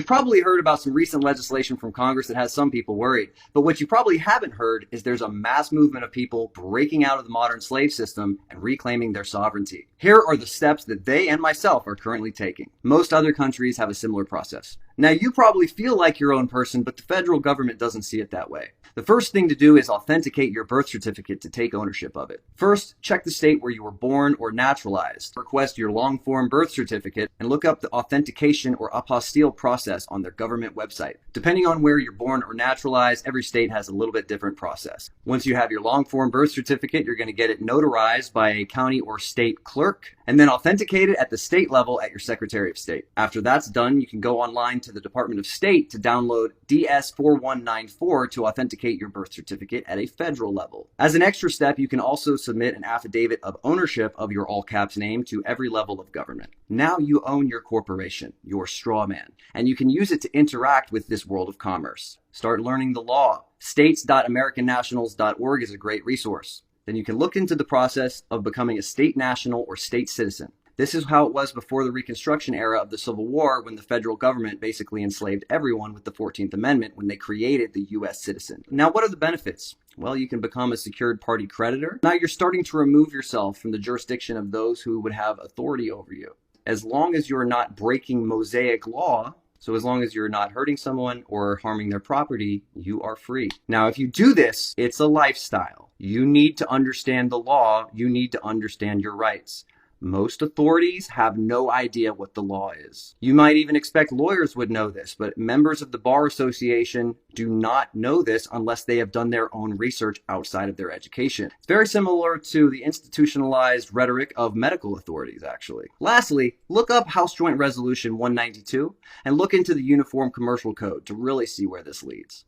You've probably heard about some recent legislation from Congress that has some people worried, but what you probably haven't heard is there's a mass movement of people breaking out of the modern slave system and reclaiming their sovereignty. Here are the steps that they and myself are currently taking. Most other countries have a similar process. Now, you probably feel like your own person, but the federal government doesn't see it that way. The first thing to do is authenticate your birth certificate to take ownership of it. First, check the state where you were born or naturalized. Request your long-form birth certificate and look up the authentication or apostille process on their government website. Depending on where you're born or naturalized, every state has a little bit different process. Once you have your long-form birth certificate, you're going to get it notarized by a county or state clerk, and then authenticate it at the state level at your Secretary of State. After that's done, you can go online to the Department of State to download DS4194 to authenticate your birth certificate at a federal level. As an extra step, you can also submit an affidavit of ownership of your all caps name to every level of government. Now you own your corporation, your straw man, and you can use it to interact with this world of commerce. Start learning the law. States.americannationals.org is a great resource. Then you can look into the process of becoming a state national or state citizen. This is how it was before the Reconstruction era of the Civil War, when the federal government basically enslaved everyone with the 14th Amendment when they created the U.S. citizen. Now, what are the benefits? Well, you can become a secured party creditor. Now you're starting to remove yourself from the jurisdiction of those who would have authority over you. As long as you're not breaking Mosaic law, so as long as you're not hurting someone or harming their property, you are free. Now, if you do this, it's a lifestyle. You need to understand the law. You need to understand your rights. Most authorities have no idea what the law is. You might even expect lawyers would know this, but members of the Bar Association do not know this unless they have done their own research outside of their education. It's very similar to the institutionalized rhetoric of medical authorities, actually. Lastly, look up House Joint Resolution 192 and look into the Uniform Commercial Code to really see where this leads.